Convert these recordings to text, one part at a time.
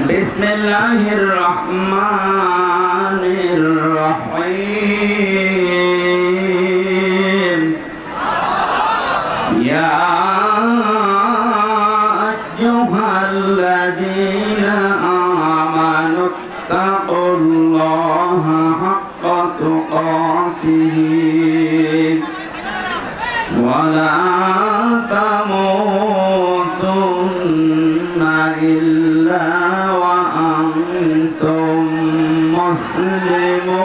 বিসমিল্লাহির রহমানির রহিম। ইয়া আইয়ুহাল্লাযীনা আমানু তাকুল্লাহা হাক্কা তুকাতিহি ওয়া লা তামুতুন্না ইল্লা ওয়া আনতুম মুসলিমুন।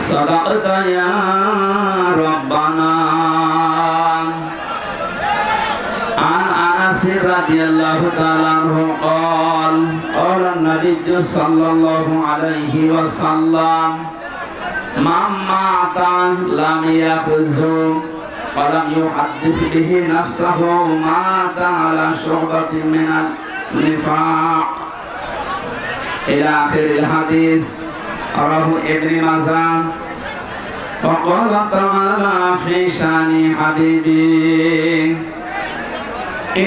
সাদাকতা ইয়া রাব্বানা। আন আনাস রাদিয়াল্লাহু তাআলা আনহু قال قال النبي صلى الله عليه وسلم من مات لم يخزه ولم يحدث به نفسه مات على شعبة من النفاق إلى آخر الحديث. رواه ابن ماجه. وقال تعالى في شأن حبيبي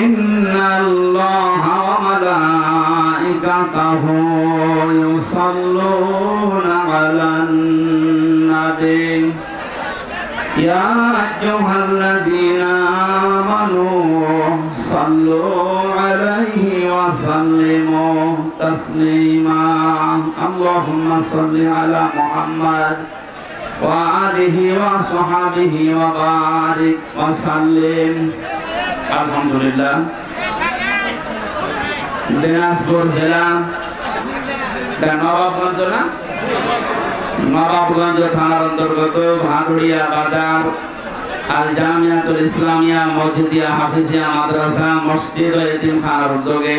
إن الله وملائكته يصلون على النبي يا أيها الذين آمنوا صلوا عليه وسلموا تسليما. اللهم صل على محمد وآله وصحبه وبارك وسلم. আলহামদুলিল্লাহ। দিনাজপুর জেলা নবাবগঞ্জ না নবাবগঞ্জ থানার অন্তর্গত ভাদুড়িয়া বাজার আল জামিয়াতুল ইসলামিয়া মসজিদিয়া হাফিজিয়া মাদ্রাসা মসজিদ ও এতিমখানার উদ্যোগে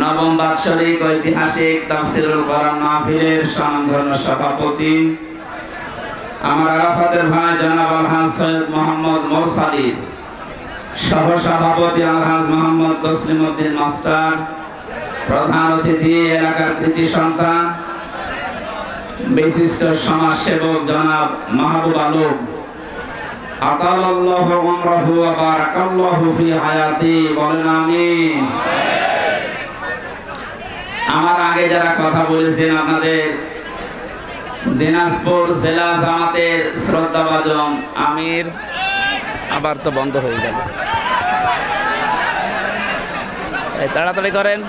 নবম বাৎসরিক ঐতিহাসিক তাফসীরুল কোরআন মাহফিলের স্বনামধন্য সভাপতি আমার আরাফাতের ভাই জনাব আলহাজ সৈয়দ মোহাম্মদ মোরসালী, সহ সভাপতি আলহাজ মোহাম্মদ তসলিম উদ্দিন মাস্টার, প্রধান অতিথি এলাকার কৃতি সন্তান বিশিষ্ট সমাজসেবক জনাব মাহবুব আলম, আতালাল্লাহু উমরাহু ওয়া বারাকাল্লাহু ফি হায়াতি। বলেন আমিন। আমার আগে যারা কথা বলেছেন আপনাদের দিনাজপুর জেলা জামাতের শ্রদ্ধাভাজন আমির, আবার তো বন্ধ হয়ে গেল, তাড়াতাড়ি করেন।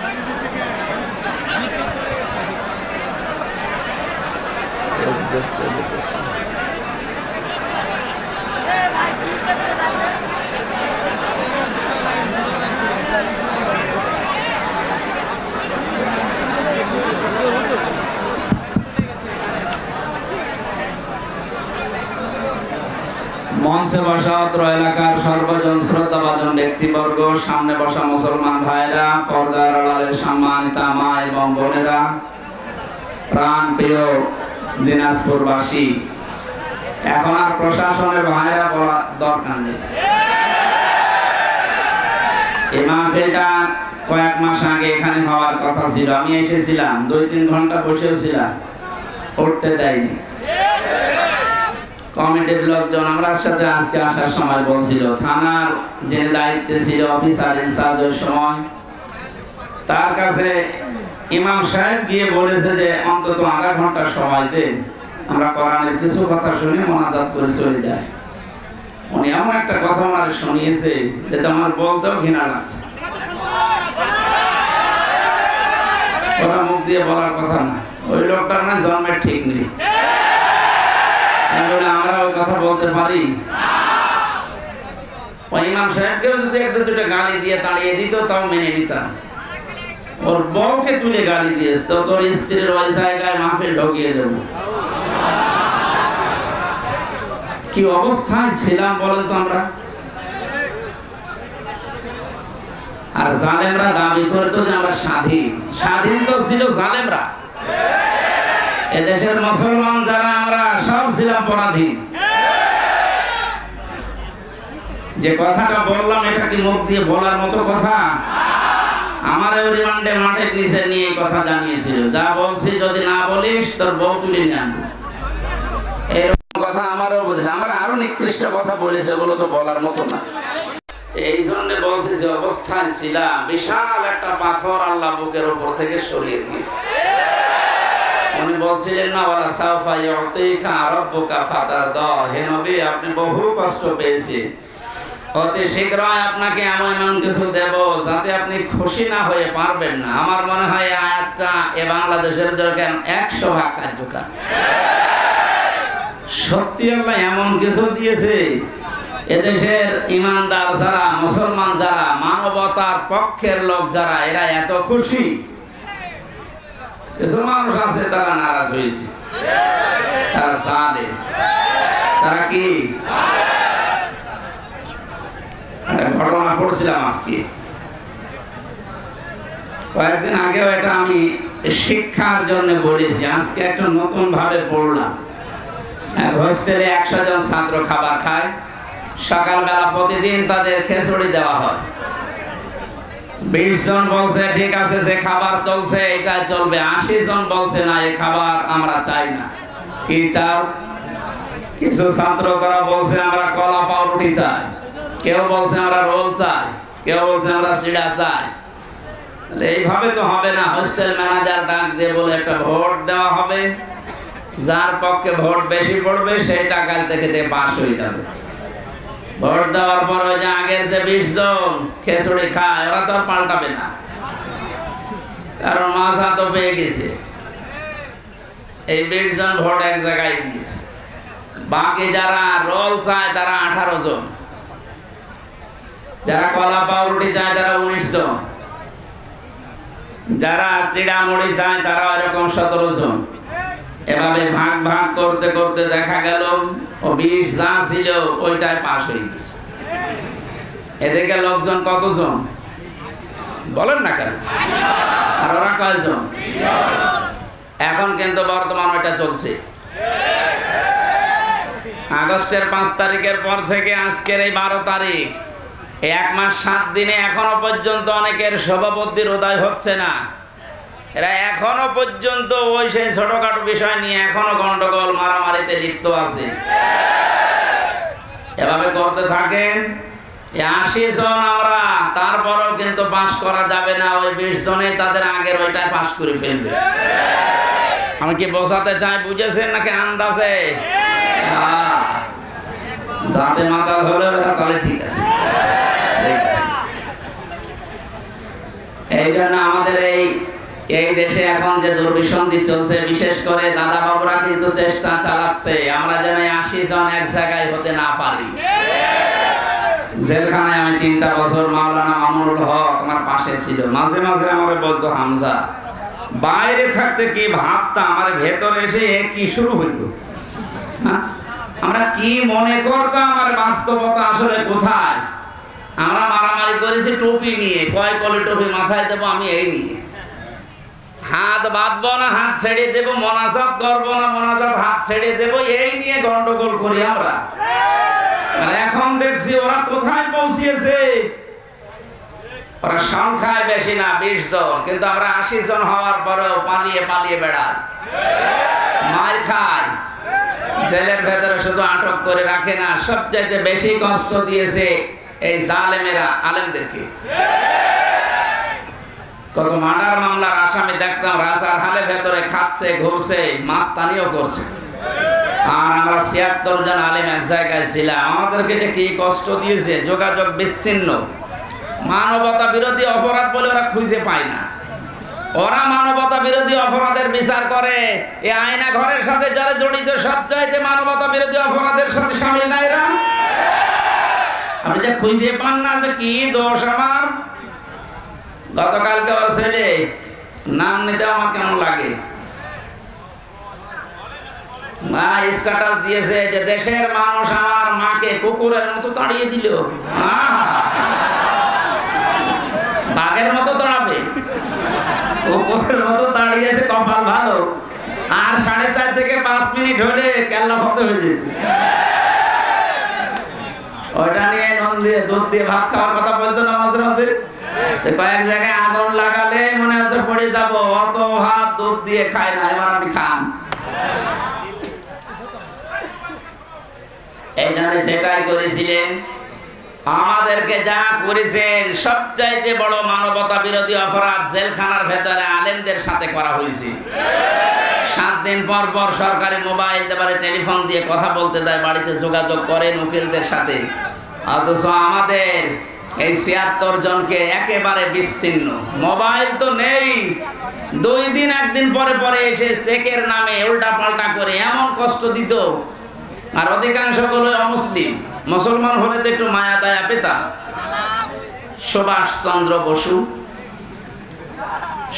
মঞ্চে বসা অত্র এলাকার সর্বজন শ্রদ্ধাভাজন ব্যক্তিবর্গ, সামনে বসা মুসলমান ভাইরা, পর্দার আড়ালের সম্মানিতা মা এবং বোনেরা, প্রাণ প্রিয় দিনাজপুরবাসী, এখন আর প্রশাসনের ভাইরা বলা দরকার নেই। এই মাহফিলটা কয়েক মাস আগে এখানে হওয়ার কথা ছিল, আমি এসেছিলাম, 2-3 ঘন্টা বসেছিলাম, উঠতে দেয়নি। কমিটির লোকজন আমার সাথে আজকে আসার সময় বলছিল, থানার যে দায়িত্বে ছিল অফিসার ইনচার্জ ওই সময়, তার কাছে ইমাম সাহেব গিয়ে বলেছে যে অন্তত আধা ঘন্টা সময় দেন, আমরা কোরআনের কিছু কথা শুনে মোনাজাত করে চলে যায়। উনি এমন একটা কথা আমার শুনিয়েছে যে তোমার বলতেও ঘৃণা লাগছে। ওরা মুখ দিয়ে বলার কথা না, ওই লোকটার না জন্মের ঠিক নেই, আমরা ওই কথা বলতে পারি? ওই ইমাম সাহেবকেও যদি 1-2টা গালি দিয়ে তাড়িয়ে দিত তাও মেনে নিতাম। ওর বউকে তুলে গালি দিয়েছে তো তোর স্ত্রীর ওই জায়গায় মাহফিল ঢুকিয়ে দেব। কি অবস্থায় ছিলাম বলেন তো আমরা। আর জালেমরা দাবি করতো যে আমরা স্বাধীন, স্বাধীন তো ছিল জালেমরা। এদেশের মুসলমান যারা আমরা সব ছিলাম পরাধীন। যে কথাটা বললাম এটা কি মুখ দিয়ে বলার মতো কথা? আমার রিমান্ডে মাঠের নিচে নিয়ে কথা জানিয়েছিল, যা বলছি যদি না বলিস তোর বউ তুলে নিয়ে আনবো, এরকম কথা আমারও বলেছে। আমরা আরো নিকৃষ্ট কথা বলেছে, ওগুলো তো বলার মতো না। এই জন্য বলছি যে অবস্থায় ছিলাম, বিশাল একটা পাথর আল্লাহ বুকের উপর থেকে সরিয়ে দিয়েছে। উনি বলছিলেন না, ওয়ালা সাউফা ইউতিকা রাব্বুকা ফাতারদা, হে নবী আপনি বহু কষ্ট পেয়েছেন, অতি শীঘ্রই আপনাকে এমন কিছু দেব যাতে আপনি খুশি না হয়ে পারবেন না। আমার মনে হয় এই আয়াতটা এ বাংলাদেশের দরকার 100% কার্যকর। সত্যি আল্লাহ এমন কিছু দিয়েছে, এদেশের ইমানদার যারা, মুসলমান যারা, মানবতার পক্ষের লোক যারা, এরা এত খুশি। কিছু মানুষ আছে তারা নারাজ হয়েছে, তারা জালেম, তারা কি ঘটনা পড়ছিলাম আজকে, কয়েকদিন আগেও এটা আমি শিক্ষার জন্য বলেছি, আজকে একটা নতুন ভাবে পড়লাম। হোস্টেলে 100 জন ছাত্র খাবার খায়, সকালবেলা প্রতিদিন তাদের খিচুড়ি দেওয়া হয়। 20 জন বলছে ঠিক আছে, যে খাবার চলছে এটা চলবে। 80 জন বলছে না, এই খাবার আমরা চাই না। কি চাও? কিছু ছাত্র তারা বলছে আমরা কলা পাউরুটি চাই, কেউ বলছে আমরা রোল চাই, কেউ বলছে আমরা সিডা চাই। এইভাবে তো হবে না। হোস্টেল ম্যানেজার ডাক দিয়ে বলে একটা ভোট দেওয়া হবে, যার পক্ষে ভোট বেশি পড়বে সেই টাকাল থেকে পাস হয়ে যাবে। ভোট দেওয়ার পর ওই যে আগের যে 20 জন খিচুড়ি খায়, ওরা তো আর পাল্টাবে না, কারণ মাঝা তো পেয়ে গেছে। এই 20 জন ভোট এক জায়গায় দিয়েছে। বাকি যারা রোল চায় তারা 18 জন, যারা কলা পাউরুটি চায় তারা 19 জন, যারা চিড়া মুড়ি চায় তারা এরকম 17 জন। এভাবে ভাগ ভাগ করতে করতে দেখা গেল ও 20 যা ছিল ওইটাই পাস হয়ে গেছে। এদিকে লোকজন কতজন বলেন না কেন? আর ওরা কয়জন? এখন কিন্তু বর্তমান ওইটা চলছে। আগস্টের 5 তারিখের পর থেকে আজকের এই 12 তারিখ, 1 মাস 7 দিনে এখনো পর্যন্ত অনেকের সভাপতির উদয় হচ্ছে না। এরা এখনো পর্যন্ত ওই সেই ছোটখাটো বিষয় নিয়ে এখনো গন্ডগোল মারামারিতে লিপ্ত আছে। এভাবে করতে থাকেন 80 জন আমরা, তারপরও কিন্তু পাস করা যাবে না। ওই 20 জনে তাদের আগের ওইটাই পাস করে ফেলবে। আমি কি বোঝাতে চাই বুঝেছেন নাকি আন্দাজে? যাতে মাতাল হলে এরা তাহলে ঠিক আছে। এই জন্য আমাদের এই দেশে এখন যে দুর্বিসন্ধি চলছে, বিশেষ করে দাদা বাবুরা কিন্তু চেষ্টা চালাচ্ছে আমরা যেন 80 জন এক জায়গায় হতে না পারি। জেলখানায় আমি 3টা বছর মাওলানা মামুনুল হক আমার পাশে ছিল। মাঝে মাঝে আমাকে বলতো, হামজা বাইরে থাকতে কি ভাবতাম, আমার ভেতরে এসে কি শুরু হইল। আমরা কি মনে করতাম, আমার বাস্তবতা আসলে কোথায়। আমরা মারামারি করেছি টুপি নিয়ে, কয় কলে টুপি মাথায় দেবো আমি এই নিয়ে, হাত বাঁধবো না হাত ছেড়ে দেবো, মোনাজাত করবো না মোনাজাত হাত ছেড়ে দেবো, এই নিয়ে গন্ডগোল করি আমরা। আর এখন দেখছি ওরা কোথায় পৌঁছিয়েছে। ওরা সংখ্যায় বেশি না 20 জন, কিন্তু আমরা 80 জন হওয়ার পরেও পালিয়ে পালিয়ে বেড়াই, মার খাই। জেলের ভেতরে শুধু আটক করে রাখে না, সবচাইতে বেশি কষ্ট দিয়েছে এই জালেমেরা আলেমদেরকে। কত মার্ডার মামলার আসামি দেখতাম রাজার হালে ভেতরে খাচ্ছে, ঘুরছে, মাস্তানিও করছে। আর আমরা 76 জন আলেম এক জায়গায় ছিলাম, আমাদেরকে যে কি কষ্ট দিয়েছে। যোগাযোগ বিচ্ছিন্ন, মানবতা বিরোধী অপরাধ বলে ওরা খুঁজে পায় না। ওরা মানবতা বিরোধী অপরাধের বিচার করে। এই আয়না ঘরের সাথে যারা জড়িত সবচাইতে মানবতা বিরোধী অপরাধের সাথে শামিল না এরা। আপনি যে খুঁজে পান না যে কি দোষ আমার। গতকালকে ওর ছেলে নাম নিতে আমার কেমন লাগে, স্ট্যাটাস দিয়েছে যে দেশের মানুষ আমার মাকে কুকুরের মতো তাড়িয়ে দিল। বাঘের মতো তাড়াবে, কুকুরের মতো তাড়িয়েছে, কপাল ভালো। আর 4.5 থেকে 5 মিনিট হলে কেল্লা ফতে হয়ে যেত। ওইটা নিয়ে নুন দিয়ে দুধ দিয়ে ভাত খাওয়ার কথা বলতো না মাঝে মাঝে। কয়েক জায়গায় আগুন লাগালে মনে হচ্ছে পড়ে যাবো, অত ভাত দুধ দিয়ে খায় না, এবার আপনি খান। এই জন্য সেটাই করেছিলেন। আমাদেরকে যা করেছেন সবচাইতে বড় মানবতা বিরোধী অপরাধ জেলখানার ভেতরে আলেমদের সাথে করা হয়েছে। 7 দিন পর পর সরকারি মোবাইল দেবারে টেলিফোন দিয়ে কথা বলতে দেয়, বাড়িতে যোগাযোগ করেন উকিলদের সাথে। অথচ আমাদের এই 76 জনকে একেবারে বিচ্ছিন্ন, মোবাইল তো নেই। 2 দিন 1 দিন পরে পরে এসে চেকের নামে উল্টা পাল্টা করে এমন কষ্ট দিত। আর অধিকাংশ গুলো অমুসলিম, মুসলমান হলে তো একটু মায়া দয়া পেতাম। সুভাষ চন্দ্র বসু,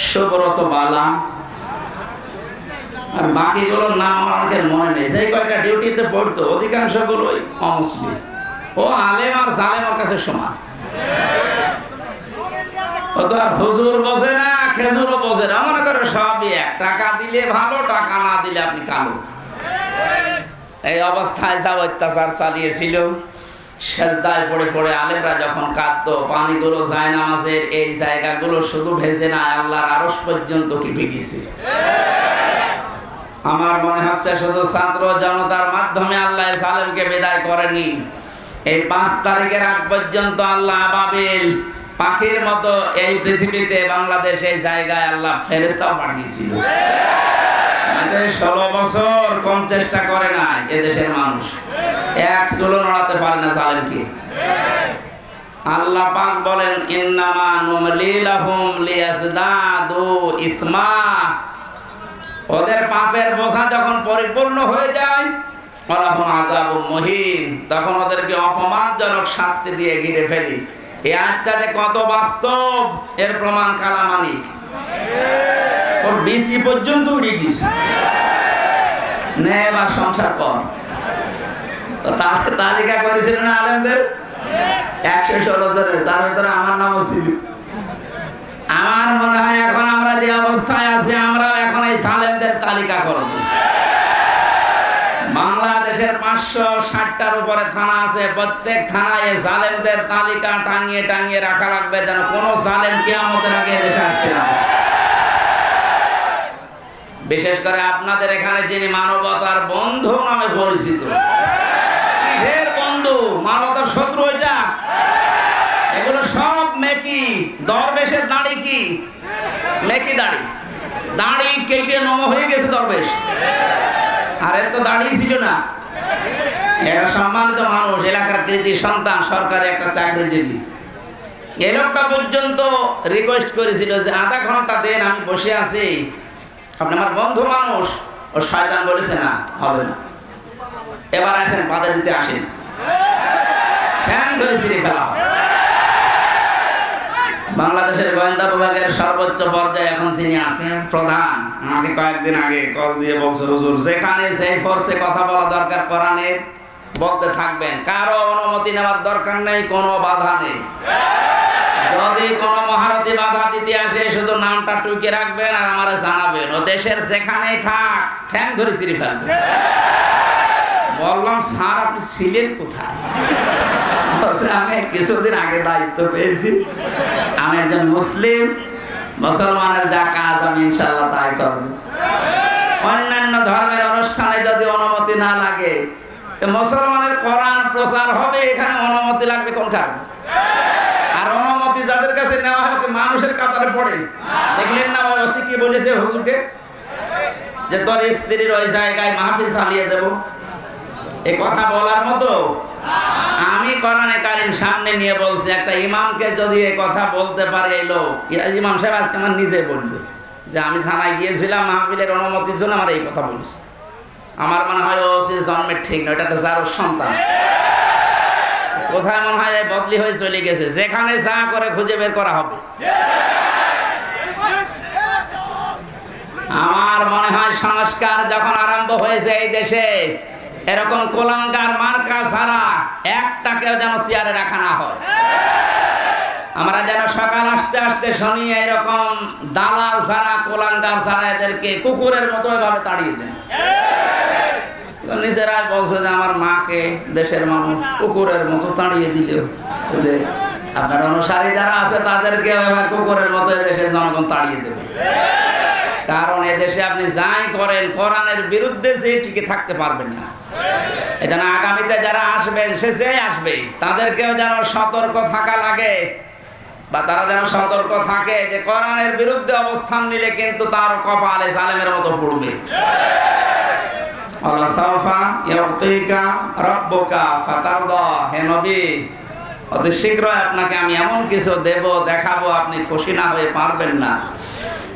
সুব্রত বালা, আর বাকিগুলোর নাম আমাদের মনে নেই। সেই কয়েকটা ডিউটিতে পড়তো, অধিকাংশ গুলোই অমুসলিম। ও আলেম আর জালেমের কাছে সমান। ও তো আর হুজুর বোঝে না, খেজুরও বোঝে না, মনে করে সবই এক। টাকা দিলে ভালো, টাকা না দিলে আপনি কালো। এই অবস্থায় যা অত্যাচার চালিয়েছিল, সেজদায় পড়ে পড়ে আলেমরা যখন কাঁদতো, পানিগুলো জায়নামাজের এই জায়গাগুলো শুধু ভেসে না, আল্লাহর আরশ পর্যন্ত কেঁপে গেছে। আমার মনে হচ্ছে শুধু ছাত্র জনতার মাধ্যমে আল্লাহ জালেমকে বিদায় করেনি। এই 5 তারিখের আগ পর্যন্ত আল্লাহ আবাবিল পাখির মতো এই পৃথিবীতে বাংলাদেশ এই জায়গায় আল্লাহ ফেরেশতাও পাঠিয়েছিল। 16 বছর কম চেষ্টা করে না এদেশের মানুষ, এক চুলো নড়াতে পারে না জালেমকে। আল্লাহ পাক বলেন, ইন্নামা নুমলি লাহুম লিয়াজদাদু ইসমা। ওদের পাপের বোঝা যখন পরিপূর্ণ হয়ে যায়, ওয়ালাহুম আযাবুম মুহিন, তখন ওদেরকে অপমানজনক শাস্তি দিয়ে ঘিরে ফেলি। এই আয়াতটাতে কত বাস্তব এর প্রমাণ কালামানিক। ওর বিসি পর্যন্ত উড়ে গেছে, নে বা সংসার কর। তো তালিকা করেছিলেন আলেমদের 116 জনের, তার ভিতরে আমার নামও ছিল। আমার মনে হয় এখন আমরা যে অবস্থায় আছি, আমরা এখন এই সালেমদের তালিকা করব। বাংলাদেশের 560টার উপরে থানা আছে, প্রত্যেক থানায় জালেমদের তালিকা টাঙিয়ে টাঙিয়ে রাখা লাগবে, যেন কোনো জালেম কিয়ামতের আগে দেশে আসতে না। বিশেষ করে আপনাদের এখানে যিনি মানবতার বন্ধু নামে পরিচিত, কিসের বন্ধু? মানবতার শত্রু এটা। এগুলো সব মেকি। দরবেশের দাড়ি কি? মেকি দাড়ি। দাড়ি কেটে নম হয়ে গেছে দরবেশ। আর এর তো দাড়ি ছিল না। এরা সম্মানিত মানুষ, এলাকার কৃতি সন্তান, সরকারি একটা চাকরিজীবী। এই লোকটা পর্যন্ত রিকোয়েস্ট করেছিল যে আধা ঘন্টা দেন, আমি বসে আছি, আপনি আমার বন্ধু মানুষ। ও শয়তান বলেছে না, হবে না। এবার এখন বাধা দিতে আসেন, ঠ্যাং ধরে ছিঁড়ে ফেলা। বাংলাদেশের গোয়েন্দা বিভাগের সর্বোচ্চ পর্যায়ে এখন যিনি আছেন প্রধান, আমাকে কয়েকদিন আগে কল দিয়ে বলছে, হুজুর যেখানে সেই ফোর্সে কথা বলা দরকার কোরআনের বলতে থাকবেন, কারো অনুমতি নেওয়ার দরকার নেই, কোনো বাধা নেই। যদি কোনো মহারথী বাধা দিতে আসে শুধু নামটা টুকে রাখবেন আর আমারে জানাবেন, ও দেশের যেখানেই থাক ঠ্যাং ধরে ছিঁড়ে ফেলবেন। বললাম, স্যার আপনি ছিলেন কোথায়? আমি কিছুদিন আগে দায়িত্ব পেয়েছি, আমি একজন মুসলিম, মুসলমানের যা কাজ আমি ইনশাআল্লাহ তাই করব। অন্যান্য ধর্মের অনুষ্ঠানে যদি অনুমতি না লাগে, মুসলমানের কোরআন প্রচার হবে, এখানে অনুমতি লাগবে কোন কারণে? আর অনুমতি যাদের কাছে নেওয়া হবে মানুষের কাতারে পড়ে। দেখলেন না ওই ওসি কি বলেছে হুজুরকে, যে তোর স্ত্রীর ওই জায়গায় মাহফিল চালিয়ে দেব। এই কথা বলার মতো? আমি কোরআনে কারীম সামনে নিয়ে বলছি, একটা ইমামকে যদি এই কথা বলতে পারে এই লোক, ইমাম সাহেব আজকে আমার নিজে বলবে যে আমি থানায় গিয়েছিলাম মাহফিলের অনুমতির জন্য, আমার এই কথা বলেছে। আমার মনে হয় ও জন্মের ঠিক নয়, এটা একটা জারুর সন্তান। কোথায় মনে হয় বদলি হয়ে চলে গেছে, যেখানে যা করে খুঁজে বের করা হবে। আমার মনে হয় সংস্কার যখন আরম্ভ হয়েছে এই দেশে, এরকম কোলাঙ্গার মার্কা ছাড়া একটাকেও যেন চেয়ারে রাখা না হয়। আমরা যেন সকাল আসতে আসতে শুনি এরকম দালাল ছাড়া, কোলাঙ্গার ছাড়া এদেরকে কুকুরের মতো এভাবে তাড়িয়ে দেন। নিজেরাই বলছে যে আমার মাকে দেশের মানুষ কুকুরের মতো তাড়িয়ে দিল। আপনার অনুসারী যারা আছে তাদেরকে কুকুরের মতো দেশের জনগণ তাড়িয়ে দেবে। কারণ এদেশে আপনি যাই করেন কোরআনের বিরুদ্ধে যে টিকে থাকতে পারবেন না। এজন্য আগামীতে যারা আসবেন, সে যে আসবে তাদেরকেও যেন সতর্ক থাকা লাগে, বা তারা যেন সতর্ক থাকে যে কোরআনের বিরুদ্ধে অবস্থান নিলে কিন্তু তার কপালে জালেমের মতো পড়বে। আল্লাহ সাওফা ইয়াতিকা রাব্বুকা ফাতারদা, হে নবী অতি শীঘ্রই আপনাকে আমি এমন কিছু দেব, দেখাবো, আপনি খুশি না হয়ে পারবেন না।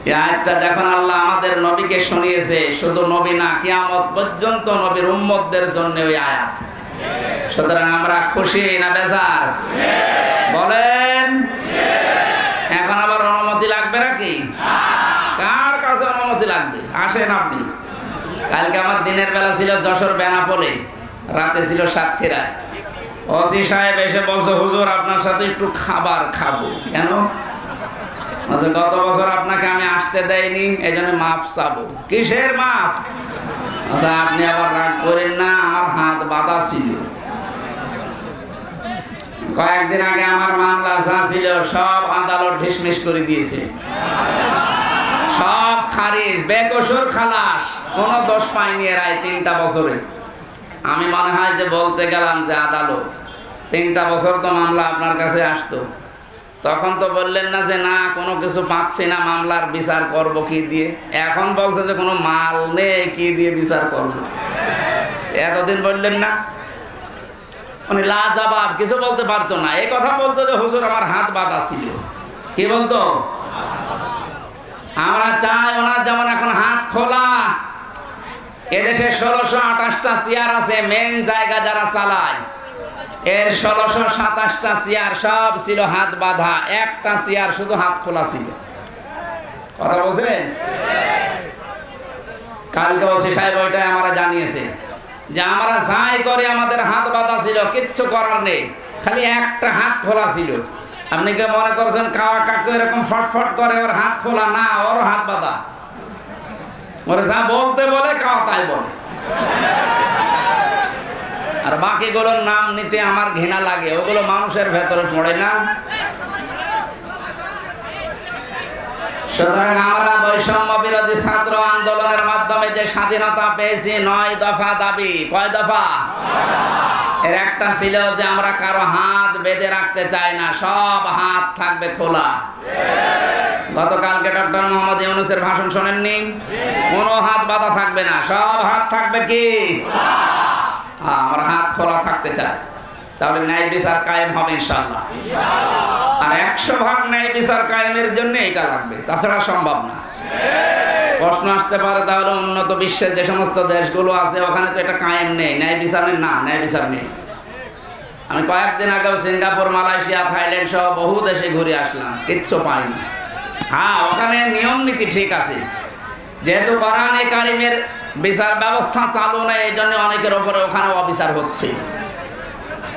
এই আয়াতটা যখন আল্লাহ আমাদের নবীকে শুনিয়েছে, শুধু নবী না, কিয়ামত পর্যন্ত নবীর উম্মতদের জন্য ওই আয়াত। সুতরাং আমরা খুশি না বেজার বলেন? এখন আবার অনুমতি লাগবে নাকি? কার কাছে অনুমতি লাগবে? আসেন আপনি। কালকে আমার দিনের বেলা ছিল যশোর বেনাপোলে, রাতে ছিল সাতক্ষীরায়। ওসি সাহেব এসে বলছে, হুজুর আপনার সাথে একটু খাবার খাবো। কেন? গত বছর আপনাকে আমি আসতে দেয়নি, এই জন্য মাফ চাবো। কিসের মাফ? আপনি আবার রাগ করেন না, আমার হাত বাঁধা ছিল। কয়েকদিন আগে আমার মামলা যা ছিল সব আদালত ঢিসমিস করে দিয়েছে, সব খারিজ, বেকসুর খালাস, কোন দোষ পাইনি এরা 3টা বছরে। আমি মনে হয় যে বলতে গেলাম যে আদালত 3টা বছর তো মামলা আপনার কাছে আসতো, তখন তো বললেন না যে না কোনো কিছু পাচ্ছি না, মামলার বিচার করব কি দিয়ে। এখন বলছে যে কোনো মাল নেই, কি দিয়ে বিচার করব। এতদিন বললেন না? উনি লাজবাব, কিছু বলতে পারতো না। এই কথা বলতো যে হুজুর আমার হাত বাঁধা ছিল। কি বলতো? আমরা চাই ওনার যেমন এখন হাত খোলা। এদেশে 1628টা চেয়ার আছে, মেন জায়গা যারা চালায়, এর 1627টা চেয়ার সব ছিল হাত বাঁধা, একটা চেয়ার শুধু হাত খোলা ছিল। কথা বলছেন? কালকে ওসি সাহেব ওইটাই আমরা জানিয়েছে যে আমরা যাই করে আমাদের হাত বাঁধা ছিল, কিচ্ছু করার নেই, খালি একটা হাত খোলা ছিল। আপনি কি মনে করছেন কাওয়া কাকু এরকম ফটফট করে ওর হাত খোলা? না, ওর হাত বাঁধা। ওরে যা বলতে বলে কাওয়া তাই বলে। আর বাকিগুলোর নাম নিতে আমার ঘৃণা লাগে, ওগুলো মানুষের ভেতরে পড়ে না। সুতরাং আমরা বৈষম্য বিরোধী ছাত্র আন্দোলনের মাধ্যমে যে স্বাধীনতা পেয়েছি, 9 দফা দাবি। কয় দফা? এর একটা ছিল যে আমরা কারো হাত বেঁধে রাখতে চাই না, সব হাত থাকবে খোলা। গতকালকে ডক্টর মোহাম্মদ ইউনূসের ভাষণ শোনেননি? কোনো হাত বাঁধা থাকবে না, সব হাত থাকবে কি? আমরা হাত খোলা থাকতে চাই। তাহলে ন্যায় বিচার কায়েম হবে ইনশাআল্লাহ। আর 100% ন্যায় বিচার কায়েমের জন্য এটা লাগবে, তাছাড়া সম্ভব না। প্রশ্ন আসতে পারে তাহলে উন্নত বিশ্বের যে সমস্ত দেশগুলো আছে ওখানে তো এটা কায়েম নেই, ন্যায় বিচারের না, ন্যায় বিচার নেই। আমি কয়েকদিন আগেও সিঙ্গাপুর, মালয়েশিয়া, থাইল্যান্ড সহ বহু দেশে ঘুরে আসলাম, কিচ্ছু পাইনি। হ্যাঁ, ওখানে নিয়ম নীতি ঠিক আছে, যেহেতু কোরআনে কারিমের বিচার ব্যবস্থা চালু নেই, এই জন্য অনেকের ওপরে ওখানে অবিচার হচ্ছে।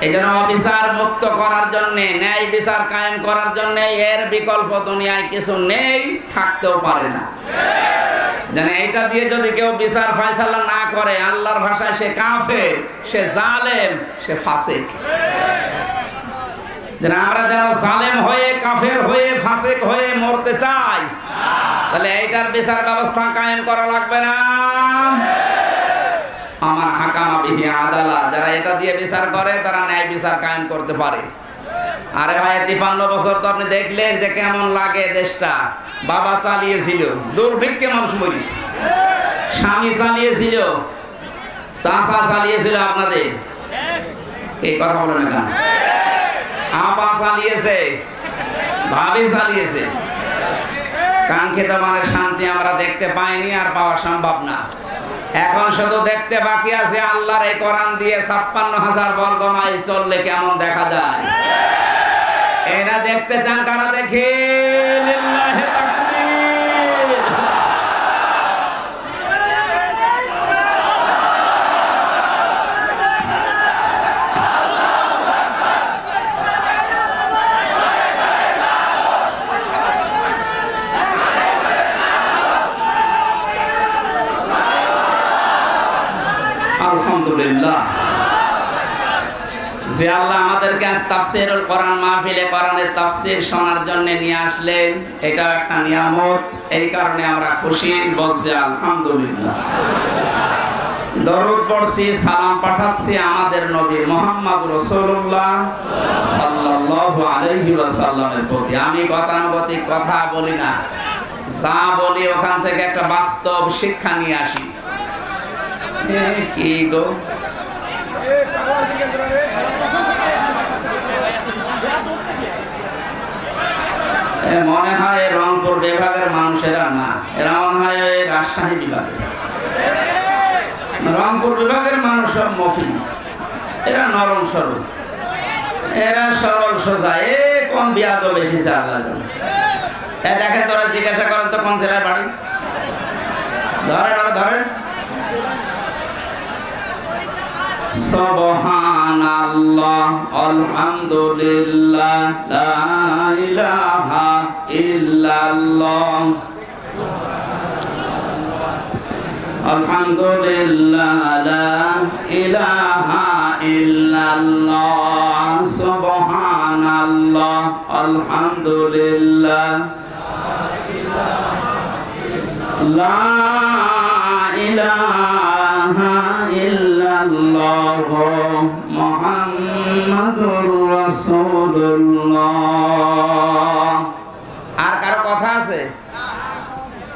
এই জন্য অবিচার মুক্ত করার জন্য, ন্যায় বিচার কায়েম করার জন্য এর বিকল্প দুনিয়ায় কিছু নেই, থাকতেও পারে না। যেন এইটা দিয়ে যদি কেউ বিচার ফয়সালা না করে, আল্লাহর ভাষায় সে কাফের, সে জালেম, সে ফাসিক। যেন আমরা যেন জালেম হয়ে, কাফের হয়ে, ফাসিক হয়ে মরতে চাই, তাহলে এইটার বিচার ব্যবস্থা কায়েম করা লাগবে না? আমার হাকামা বিহি আদালা, যারা এটা দিয়ে বিচার করে তারা ন্যায় বিচার কায়েম করতে পারে। আরে ভাই, 53 বছর তো আপনি দেখলেন যে কেমন লাগে দেশটা। বাবা চালিয়েছিল, দুর্ভিক্ষে মানুষ মরিস, স্বামী চালিয়েছিল, চাচা চালিয়েছিল, আপনাদের এই কথা বলে না কেন? আপা চালিয়েছে, ভাবি চালিয়েছে। কাঙ্ক্ষিত মানের শান্তি আমরা দেখতে পাইনি, আর পাওয়া সম্ভব না। এখন শুধু দেখতে বাকি আছে আল্লাহর এই কোরআন দিয়ে 56,000 বর্গ মাইল চললে কেমন দেখা যায়। এরা দেখতে চান কারা? দেখে লিল্লাহি তাকবীর। আলহামদুলিল্লাহ। যে আল্লাহ আমাদেরকে আজ তাফসীরুল কোরআন মাহফিলে কোরআনের তাফসীর শোনার জন্য নিয়ে আসলেন, এটা একটা নিয়ামত। এই কারণে আমরা খুশি, বলছি আলহামদুলিল্লাহ। দরুদ পড়ছি, সালাম পাঠাচ্ছি আমাদের নবী মুহাম্মদ রাসূলুল্লাহ সাল্লাল্লাহু আলাইহি ওয়াসাল্লামের প্রতি। আমি গতানুগতিক কথা বলি না, যা বলি ওখান থেকে একটা বাস্তব শিক্ষা নিয়ে আসি। কি গো মনে হয় রংপুর বিভাগের মানুষেরা না, এরা মনে হয় রাজশাহী বিভাগের। রংপুর বিভাগের মানুষ সব মফিজ, এরা নরম সরল, এরা সরল সোজা। কোন বিয়াদ বেশি আল্লাহ জানে। দেখে তোরা জিজ্ঞাসা করেন তো কোন জেলায় বাড়ি, ধরেন সুবহানাল্লাহ আলহামদুলিল্লাহ লা ইলাহা ইল্লাল্লাহ আলহামদুলিল্লাহ লা ইলাহা ইল্লাল্লাহ সুবহানাল্লাহ আলহামদুলিল্লাহ লা ইলাহা ইল্লাল্লাহ মুহাম্মাদুর রাসূলুল্লাহ। আর কারো কথা আছে?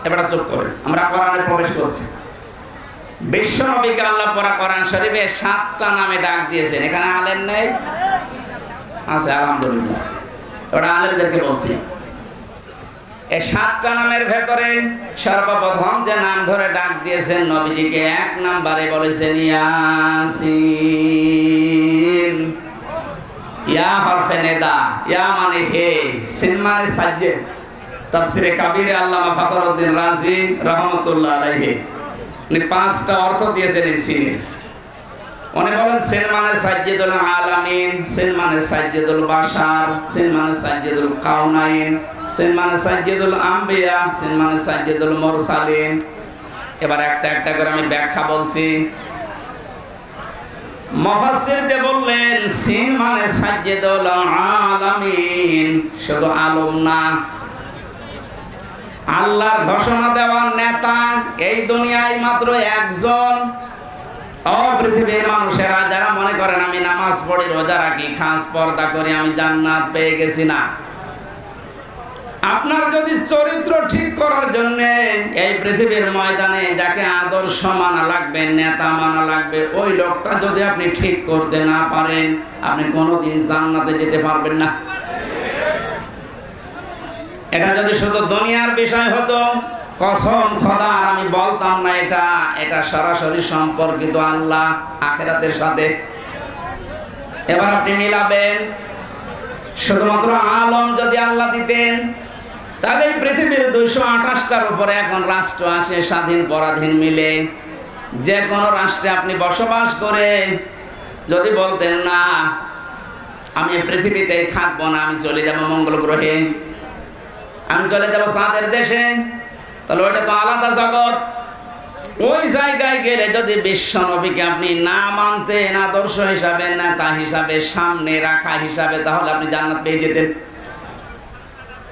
এবার চুপ করে, আমরা কোরআনে প্রবেশ করছি। বিশ্ব নবীকে আল্লাহ পাক কোরআন শরীফে 7টা নামে ডাক দিয়েছেন। এখানে আলেম নেই? আছে, আলহামদুলিল্লাহ। ওটা আলেমদেরকে বলছি। এই 7টা নামের ভেতরে সর্বপ্রথম যে নাম ধরে ডাক দিয়েছেন নবীজিকে, 1 নম্বরে বলেছেন ইয়াসিন। ইয়া হরফে নেদা, ইয়া মানে হে, সিন মানে সাজ্জেদ। তাফসীরে কাবীরে আল্লামা ফখরুদ্দীন রাজি রাহমাতুল্লাহ আলাইহি উনি 5টা অর্থ দিয়েছেন এই সিনের। উনি বলেন সিন মানে সাজ্জেদুল আলামিন, সিন মানে সাজ্জেদুল বাশার, সিন মানে সাজ্জেদুল কাউনাইন, সিন মানে সাজ্জেদুল আম্বিয়া, সিন মানে সাজ্জেদুল মুরসালিন। এবার একটা একটা করে আমি ব্যাখ্যা বলছি। মুফাসসিরকে বললেন সিন মানে সাজ্জেদুল আলামিন, শুধু আলম না, আল্লাহর ঘোষণা দেওয়ার নেতা এই দুনিয়ায় মাত্র একজন। পৃথিবীর মানুষেরা যারা মনে করেন আমি নামাজ পড়ি, রোজা রাখি, খাস পর্দা করি, আমি জান্নাত পেয়ে গেছি, না। আপনার যদি চরিত্র ঠিক করার জন্য এই পৃথিবীর ময়দানে যাকে আদর্শ মানা লাগবে, নেতা মানা লাগবে, ওই লোকটা যদি আপনি ঠিক করতে না পারেন, আপনি কোনোদিন জান্নাতে যেতে পারবেন না। এটা যদি শুধু দুনিয়ার বিষয় হতো, কসম খোদার আমি বলতাম না এটা সরাসরি সম্পর্কিত আল্লাহ আখিরাতের সাথে। এবার আপনি মিলাবেন, শুধুমাত্র আলম যদি আল্লাহ দিতেন, তাহলে পৃথিবীর 228টার উপরে এখন রাষ্ট্র আসে, স্বাধীন পরাধীন মিলে। যে কোনো রাষ্ট্রে আপনি বসবাস করে যদি বলতেন না আমি পৃথিবীতেই থাকবো না, আমি চলে যাব মঙ্গল গ্রহে, আমি চলে যাব চাঁদের দেশে, তাহলে ওইটা তো আলাদা জগৎ। ওই জায়গায় গেলে যদি বিশ্ব নবীকে আপনি না মানতেন আদর্শ হিসাবে, নেতা হিসাবে, সামনে রাখা হিসাবে, তাহলে আপনি জান্নাত পেয়ে যেতেন।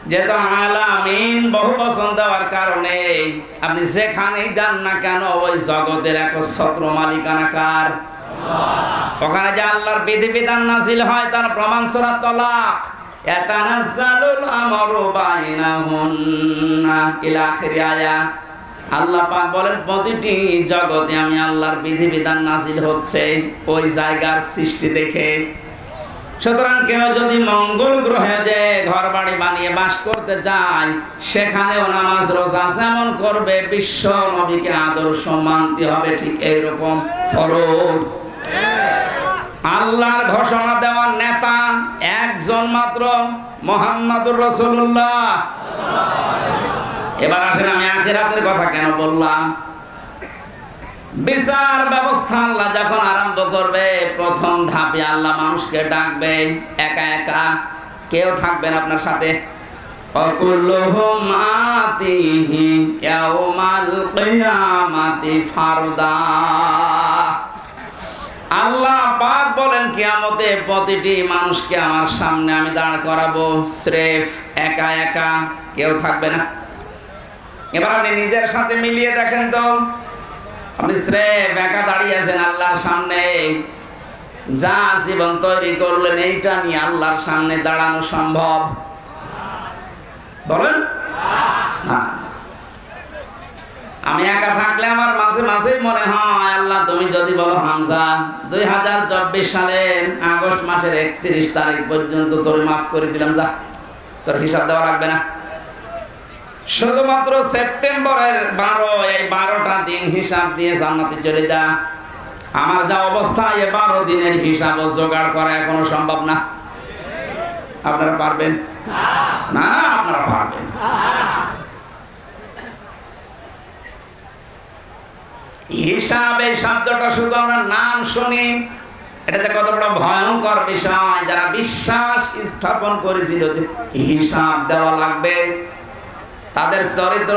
যেহেতু আলামিন বহু পছন্দ দেওয়ার কারণে আপনি যেখানেই যান না কেন ওই জগতের একচ্ছত্র মালিকানা কার? ওখানে যে আল্লাহর বিধিবিধান নাযিল হয় তার প্রমাণ সূরা তালাক, ইয়াতানাজ্জালুল আমরু বাইনাহুন্না ইলা আখির আয়াত। আল্লাহ পাক বলেন প্রতিটি জগতে আমি আল্লাহর বিধিবিধান নাযিল হচ্ছে ওই জায়গার সৃষ্টি দেখে। সুতরাং কেউ যদি মঙ্গল গ্রহে যে ঘর বাড়ি বানিয়ে বাস করতে যায়, সেখানেও নামাজ রোজা যেমন করবে, বিশ্ব নবীকে আদর্শ মানতে হবে ঠিক এইরকম ফরজ। আল্লাহর ঘোষণা দেওয়ার নেতা একজন মাত্র, মুহাম্মাদুর রাসূলুল্লাহ। এবার আসেন আমি আখিরাতের কথা কেন বললাম। বিচার ব্যবস্থা আল্লাহ যখন আরম্ভ করবে, প্রথম ধাপে আল্লাহ মানুষকে ডাকবে একা একা, কেউ থাকবেন আপনার সাথে। অকুল্লুহুম আতিহি ইয়াউমাল কিয়ামাতি ফারদা। আল্লাহ পাক বলেন কিয়ামতে প্রতিটি মানুষকে আমার সামনে আমি দাঁড় করাবো, স্রেফ একা একা, কেউ থাকবে না। এবার আপনি নিজের সাথে মিলিয়ে দেখেন তো, আপনি স্রেফ একা দাঁড়িয়ে আছেন আল্লাহর সামনে। যা জীবন তৈরি করলেন এইটা নিয়ে আল্লাহর সামনে দাঁড়ানো সম্ভব? বলেন না। আমি একা থাকলে আমার মাঝে মাঝে মনে হয়, আল্লাহ তুমি যদি বলো হামজা 2024 সালের আগস্ট মাসের 31 তারিখ পর্যন্ত তোর মাফ করে দিলাম, যা, তোর হিসাব দেওয়া লাগবে না। শুধুমাত্র সেপ্টেম্বরের 12, এই 12টা দিন হিসাব দিয়ে জান্নাতে চলে যা। আমার যা অবস্থা, এই 12 দিনের হিসাব জোগাড় করা এখনো সম্ভব না। আপনারা পারবেন না? আপনারা পারবেন। হিসাব এই শব্দটা শুধু আমরা নাম শুনি, এটাতে কত বড় ভয়ঙ্কর বিষয়। যারা বিশ্বাস স্থাপন করেছিল যে হিসাব দেওয়া লাগবে, তাদের চরিত্র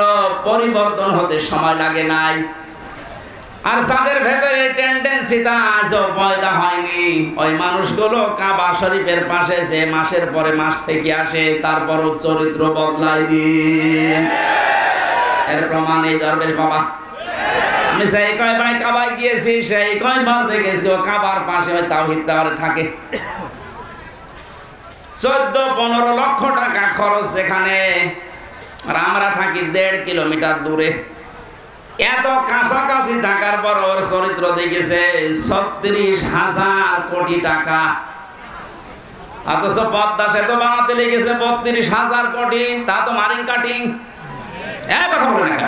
পরিবর্তন হতে সময় লাগে নাই। আর যাদের ভেতরে টেন্ডেন্সিটা আজও পয়দা হয়নি, ওই মানুষগুলো কাবা শরীফের পাশে যে মাসের পরে মাস থেকে আসে, তারপরও চরিত্র বদলায়নি। এর প্রমাণ এই দরবেশ বাবা। আমি সেই কয়বার কাবায় গিয়েছি, সেই কয়বার দেখেছি ও কাবার পাশে ওই তাওহীদ টাওয়ারে থাকে। 14-15 লক্ষ টাকা খরচ সেখানে, আর আমরা থাকি 1.5 কিলোমিটার দূরে। এত কাছাকাছি থাকার পর ওর চরিত্র দেখেছে 36,000 কোটি টাকা। অথচ পদ্মা সেতু বানাতে লেগেছে 32,000 কোটি, তা তো মারিন কাটিং। কথা বলে না,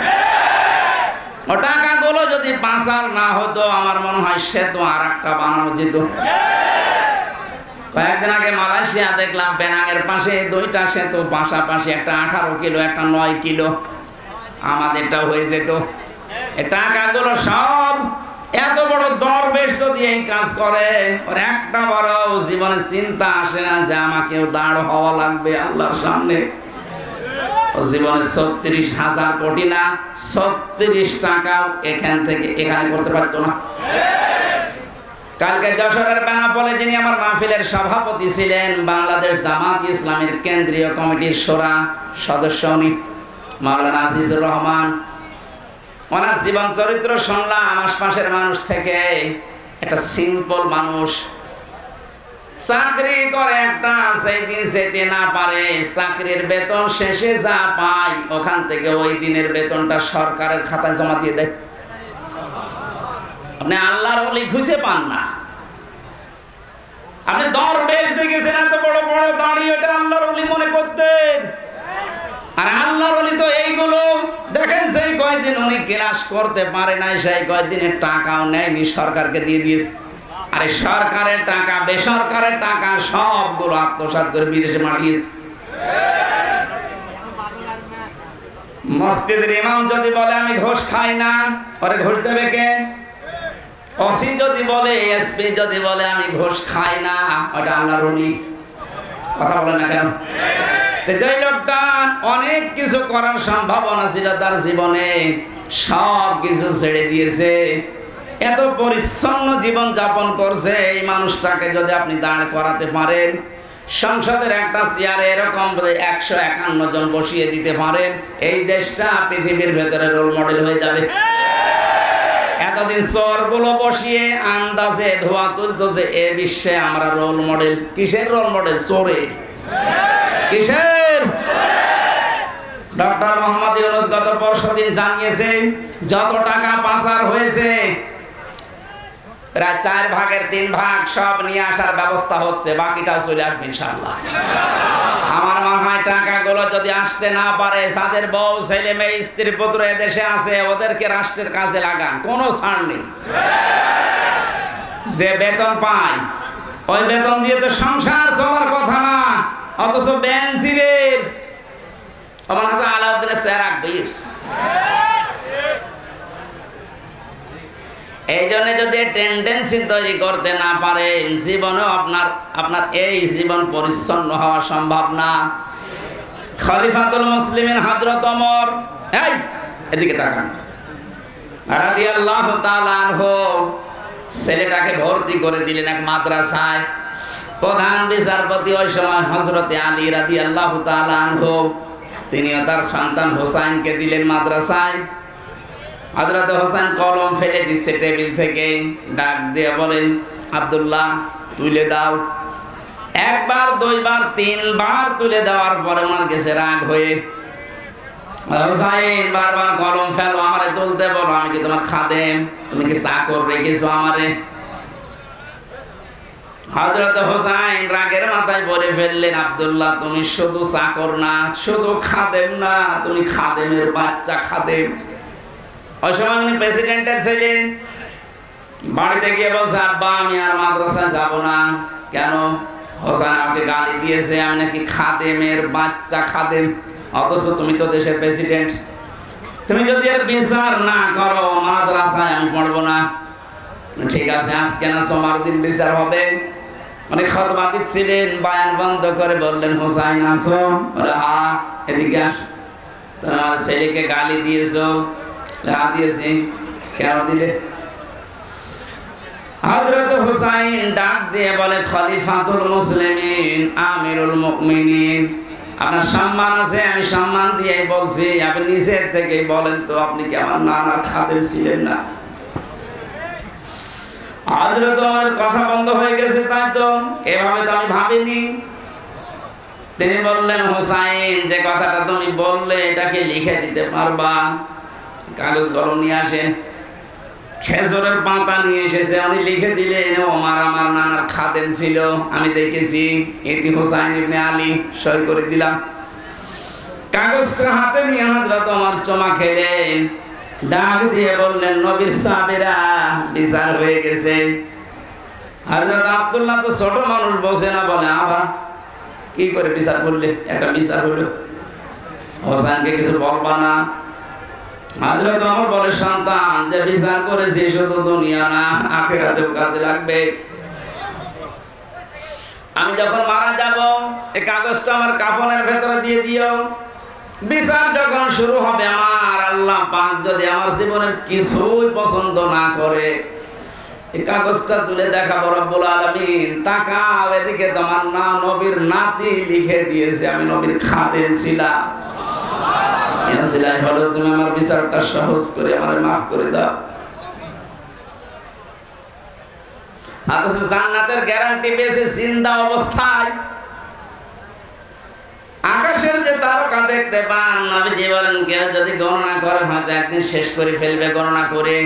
ও টাকাগুলো যদি পাচার না হতো আমার মনে হয় সেতু আর একটা বানানো যেত। কয়েকদিন আগে মালয়েশিয়া দেখলাম পেনাংয়ের পাশে 2টা সেতু পাশাপাশি, একটা 18 কিলো, একটা 9 কিলো। আমাদেরটাও হয়ে যেত। এই টাকাগুলো সব এত বড় দরবেশ যদি এই কাজ করে, ওর একটা বড় জীবনে চিন্তা আসে না যে আমাকেও দাঁড় হওয়া লাগবে আল্লাহর সামনে। জীবনে 36,000 কোটি না, 36 টাকাও এখান থেকে এখানে করতে পারতো না। কালকে যশোরের বেনাপোলে যিনি আমার মাহফিলের সভাপতি ছিলেন, বাংলাদেশ জামাত ইসলামের কেন্দ্রীয় কমিটির শোরা সদস্য উনি মাওলানা আজিজুর রহমান। ওনার জীবন চরিত্র শুনলাম আশপাশের মানুষ থেকে। একটা সিম্পল মানুষ, চাকরি করে একটা, সেই দিন যেতে না পারে, চাকরির বেতন শেষে যা পায় ওখান থেকে ওই দিনের বেতনটা সরকারের খাতায় জমা দিয়ে দেয়। আপনি আল্লাহর ওলি খুঁজে পান না। আপনি দরবেশ দেখেছেন এত বড় বড় দাঁড়িয়ে, এটা আল্লাহর ওলি মনে করতেন। আর আল্লাহর ওলি তো এইগুলো দেখেন, সেই কয়েকদিন উনি ক্লাস করতে পারে নাই, সেই কয়েকদিনের টাকাও নেয়নি, সরকারকে দিয়ে দিয়েছে। আরে সরকারের টাকা, বেসরকারের টাকা সবগুলো আত্মসাৎ করে বিদেশে মাটিয়েছে। মসজিদের ইমাম যদি বলে আমি ঘুষ খাই না, ওরে ঘুষ দেবে কে? ওসি যদি বলে, এসপি যদি বলে আমি ঘুষ খাই না, ওটা আল্লাহর ওলি। কথা বলে না কেন? যে লোকটা অনেক কিছু করার সম্ভাবনা ছিল তার জীবনে, সব কিছু ছেড়ে দিয়েছে, এত পরিচ্ছন্ন জীবন যাপন করছে, এই মানুষটাকে যদি আপনি দাঁড় করাতে পারেন, সংসদের একটা চেয়ারে এরকম 151 জন বসিয়ে দিতে পারেন, এই দেশটা পৃথিবীর ভেতরে রোল মডেল হয়ে যাবে। এতদিন চোরগুলো বসিয়ে আন্দাজে ধোয়া তুলতো যে এ বিশ্বে আমরা রোল মডেল। কিসের রোল মডেল? চোরের। কিসের? ডক্টর মোহাম্মদ ইউনূস গত পরশুদিন জানিয়েছে যত টাকা পাচার হয়েছে প্রায় 4 ভাগের 3 ভাগ সব নিয়ে আসার ব্যবস্থা হচ্ছে, বাকিটাও চলে আসবে ইনশাআল্লাহ। আমার মনে হয় টাকাগুলো যদি আসতে না পারে, যাদের বউ ছেলে মেয়ে স্ত্রী পুত্র এদেশে আছে ওদেরকে রাষ্ট্রের কাজে লাগান, কোনো ছাড় নেই। যে বেতন পায় ওই বেতন দিয়ে তো সংসার চলার কথা না, অথচ বেনজিরের আমার হাসান আলাউদ্দিনের চেহারা রাখবে। এই জন্য যদি টেন্ডেন্সি তৈরি করতে না পারেন, জীবনেও আপনার এই জীবন পরিচ্ছন্ন হওয়া সম্ভব না। খলিফাতুল মুসলিমিন হযরত ওমর, এই এদিকে তাকান, রাদিয়াল্লাহু তাআলা আনহু, ছেলেটাকে ভর্তি করে দিলেন এক মাদ্রাসায়। প্রধান বিচারপতি ওই সময় হযরতে আলী রাদিয়াল্লাহু তাআলা আনহু, তিনিও তার সন্তান হোসাইনকে দিলেন মাদ্রাসায়। হযরত হোসেন কলম ফেলে দিচ্ছে টেবিল থেকে, ডাক দিয়ে বলেন, আব্দুল্লাহ তুলে দাও। একবার, দুইবার, তিনবার তুলে দেওয়ার পরে ওনার গেছে রাগ হয়ে, হোসাইন বারবার কলম ফেলো, আমারে তুলতে বলো, আমি কি তোমার খাদেম? তুমি কি চাকর রেখেছো আমারে? হযরত হোসাইন রাগের মাথায় বলে ফেললেন, আব্দুল্লাহ তুমি শুধু চাকর না, শুধু খাদেম না, তুমি খাদেমের বাচ্চা খাদেম। ওই সময় উনি প্রেসিডেন্টের ছিলেন। বাড়িতে গিয়ে বলছে, আব্বা আমি আর মাদ্রাসায় যাব না। কেন? হোসেন আমাকে গালি দিয়েছে আমি নাকি খাদেমের বাচ্চা খাদেম, অথচ তুমি তো দেশের প্রেসিডেন্ট। তুমি যদি এর বিচার না করো মাদ্রাসায় আমি পড়বো না। ঠিক আছে, আজকে না সোমবার দিন বিচার হবে। অনেক খুতবা দিচ্ছিলেন, বয়ান বন্ধ করে বললেন, হোসাইন আসো। বলে হ্যাঁ, এদিকে আস। তোমার ছেলেকে গালি দিয়েছো? হ্যাঁ দিয়েছি। কেন দিলে? হযরত হোসাইন ডাক দিয়ে বলে, খলিফাতুল মুসলিমিন, আমিরুল মুমিনিন, আপনার সম্মান আছে, আমি সম্মান দিয়েই বলছি, আপনি নিজের থেকেই বলেন তো, আপনি কি আমার নানার খাদেম ছিলেন না? হযরত ওমর কথা বন্ধ হয়ে গেছে, তাই তো, এভাবে তো আমি ভাবিনি। তিনি বললেন, হোসাইন যে কথাটা তুমি বললে এটাকে লিখে দিতে পারবা? কাগজ কলম নিয়ে আসেন। খেজুরের পাতা নিয়ে এসেছে, উনি লিখে দিলেন, ওমর আমার নানার খাদেম ছিল, আমি দেখেছি, ইতি হোসাইন ইবনে আলী, সই করে দিলাম। কাগজটা হাতে নিয়ে হযরত ওমর চমা খেলেন, ডাক দিয়ে বললেন, নবীর সাহাবীরা, বিচার হয়ে গেছে। হযরত আব্দুল্লাহ তো ছোট মানুষ, বসে না, বলে আবার কি করে বিচার করলে? একটা বিচার হলো, হোসেনকে কিছু বলবা না? হযরত ওমর বলে, সন্তান, যে বিচার করেছি শুধু দুনিয়া না, আখিরাতেও কাজে লাগবে। আমি যখন মারা যাব এই কাগজটা আমার কাফনের ভেতরে দিয়ে দিও। বিচার যখন শুরু হবে, আমার আল্লাহ পাক যদি আমার জীবনের কিছুই পছন্দ না করে, এই কাগজটা তুলে দেখাবো রব্বুল আলামিন, তাকাও এদিকে, তোমার নাম নবীর নাতি লিখে দিয়েছে, আমি নবীর খাদেম ছিলাম। হলো তুমি আমার বিচারটা সহজ করে আমার মাফ করে দাও। অথচ জান্নাতের গ্যারান্টি পেয়েছে জিন্দা অবস্থায়। আকাশের যে তারকা দেখতে পান, নবীজি বলেন, কেউ যদি গণনা করে হয়তো একদিন শেষ করে ফেলবে গণনা করে।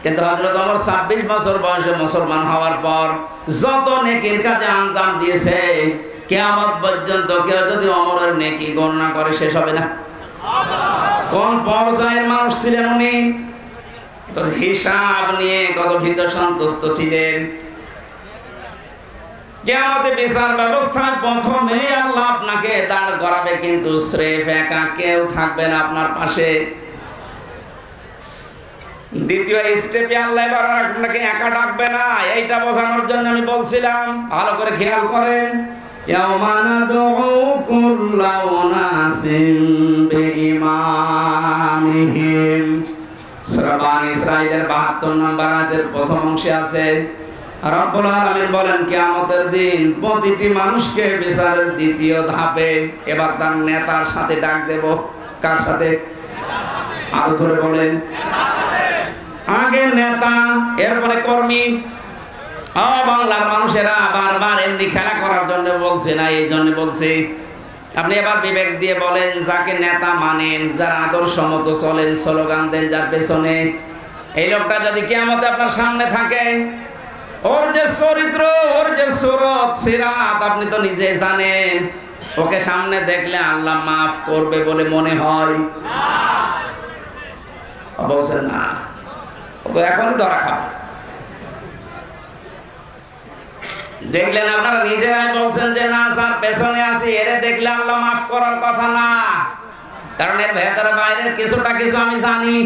কিন্তু হযরত ওমর 26 বছর বয়সে মুসলমান হওয়ার পর যত নেকির কাজে আঞ্জাম দিয়েছে, কিয়ামত পর্যন্ত কেউ যদি ওমরের নেকি গণনা করে শেষ হবে না। কোন পর্যায়ের মানুষ ছিলেন উনি? তো হিসাব নিয়ে কত ভীত সন্তুষ্ট ছিলেন। কিয়ামতে বিচার ব্যবস্থায় প্রথমে আল্লাহ আপনাকে দাঁড় করাবে, কিন্তু স্রেফ একা, কেউ থাকবে না আপনার পাশে। দ্বিতীয় স্টেপে আল্লাহ এবার আপনাকে একা ডাকবে না, এইটা বোঝানোর জন্য আমি বলছিলাম, ভালো করে খেয়াল করেন। ইয়াওমা নাদউ কুল্লা উনাসিন বিইমামিহিম, সূরা বানী ইসরাঈলের ৭২ নম্বর আয়াতের প্রথম অংশে আছে, রব্বুল আলামিন বলেন, কিয়ামতের দিন প্রতিটি মানুষকে বিচারের দ্বিতীয় ধাপে এবার তার নেতার সাথে ডাক দেব। কার সাথে? আরো জোরে বলেন। আগে নেতা, এরপরে কর্মী। বাংলার মানুষেরা বারবার এমনি খেলা করার জন্য বলছে না, এই জন্য বলছে। আপনি এবার বিবেক দিয়ে বলেন, যাকে নেতা মানেন, যার আদর্শ মতো চলেন, স্লোগান দেন যার পেছনে, এই লোকটা যদি কিয়ামতে আপনার সামনে থাকে, ওর যে চরিত্র, ওর যে সুরত সিরাত আপনি তো নিজে জানেন, ওকে সামনে দেখলে আল্লাহ মাফ করবে বলে মনে হয়? বলছেন না, ও তো এখনই ধরা খাবে। দেখলেন আপনারা নিজেরাই বলছেন যে না, স্যার পেছনে আছি, এরে দেখলে আল্লাহ মাফ করার কথা না, কারণ এর ভেতরে বাইরের কিছুটা কিছু আমি জানি।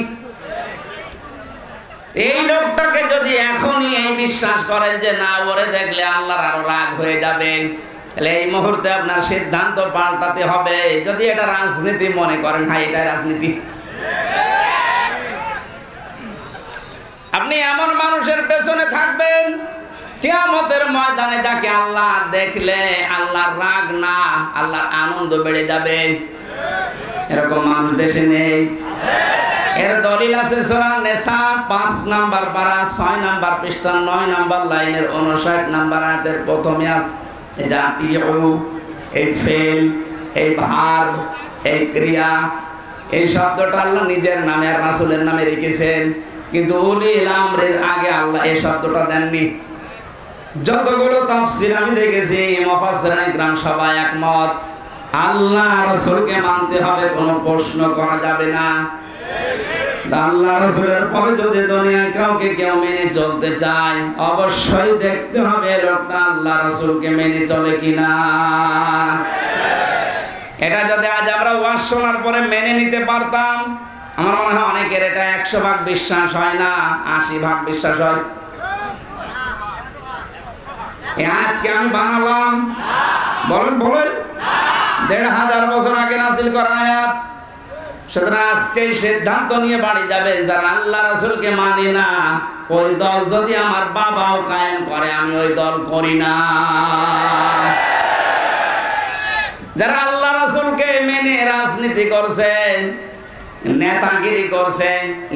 এই লোকটাকে যদি এখনই এই বিশ্বাস করেন যে না, ওরে দেখলে আল্লাহর আরো রাগ হয়ে যাবে, তাহলে এই মুহূর্তে আপনার সিদ্ধান্ত পাল্টাতে হবে। যদি এটা রাজনীতি মনে করেন, হ্যাঁ এটা রাজনীতি। আপনি এমন মানুষের পেছনে থাকবেন কিয়ামতের ময়দানে যাকে আল্লাহ দেখলে আল্লাহর রাগ না আল্লাহর আনন্দ বেড়ে যাবে। এরকম মানুষ দেশে নেই। এর দলিল আছে সূরা নিসা 5 নাম্বার পারা 6 নাম্বার পৃষ্ঠা 9 নাম্বার লাইনের 59 নাম্বার আয়াতের প্রথমে আছে জাতীয় এই ফেল এই ভার্ব এই ক্রিয়া এই শব্দটা আল্লাহ নিজের নামে আর রাসূলের নামে রেখেছেন, কিন্তু উলিল আমরের আগে আল্লাহ এই শব্দটা দেননি। যতগুলো তাফসীর আমি দেখেছি মুফাসসিরিন ইকরাম সবাই একমত, আল্লাহ রাসূলকে মানতে হবে, কোনো প্রশ্ন করা যাবে না। আল্লাহ রাসূলের পরে যদি দুনিয়ায় কাউকে কেউ মেনে চলতে চায় অবশ্যই দেখতে হবে লোকটা আল্লাহ রাসূলকে মেনে চলে কিনা। এটা যদি আজ আমরা ওয়াজ শোনার পরে মেনে নিতে পারতাম, আমার মনে হয় অনেকের এটা 100% বিশ্বাস হয় না, 80% বিশ্বাস হয়। এই আয়াতকে আমি বানালাম, বলেন বলেন 1500 বছর আগে নাযিল করা আয়াত। সুতরাং আজকেই সিদ্ধান্ত নিয়ে বাড়ি যাবে, যারা আল্লাহ রাসূলকে মানে না ওই দল যদি আমার বাবাও কায়েম করে আমি ওই দল করি না। যারা আল্লাহ রাসূলকে মেনে রাজনীতি করছে, নেতাগিরি করছে,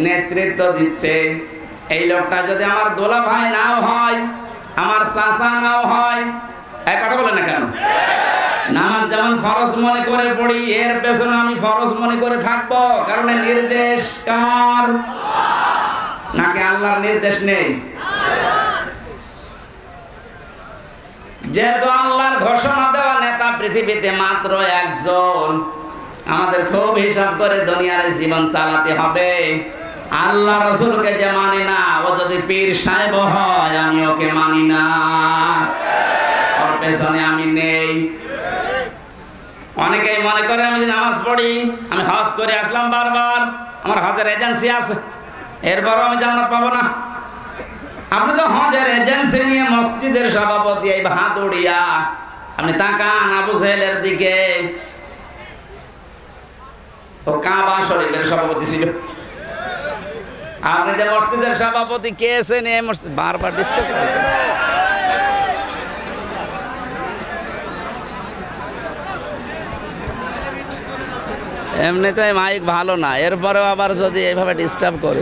নেতৃত্ব দিচ্ছে, এই লোকটা যদি আমার দোলা ভাই নাও হয়, আমার চাচা নাও হয়, এই কথা বলে না কেন? নামাজ যেমন ফরজ মনে করে পড়ি, এর পেছনে আমি ফরজ মনে করে থাকবো, কারণ নির্দেশ কার? নাকি আল্লাহর নির্দেশ নেই? যেহেতু আল্লাহর ঘোষণা দেওয়া নেতা পৃথিবীতে মাত্র একজন, আমাদের খুব হিসাব করে দুনিয়ার জীবন চালাতে হবে। আল্লাহ রাসূলকে যে মানে না, ও যদি পীর সাহেব হয় আমি ওকে মানি না, ওর পেছনে আমি নেই। অনেকেই মনে করে আমি নামাজ পড়ি, আমি হজ করে আসলাম বারবার, আমার হজের এজেন্সি আছে, এরপরও আমি জান্নাত পাবো না। আপনি তো হজের এজেন্সি নিয়ে মসজিদের সভাপতি এই ভাদুড়িয়া, আপনি তাকান আবু জাহেলের দিকে, ও কাবা শরীফের সভাপতি ছিল। আপনি যে মসজিদের সভাপতি কে এসে নিয়ে বারবার ডিস্টার্ব করেন। এমনিতে মাইক ভালো না, এরপরেও আবার যদি এইভাবে ডিস্টার্ব করে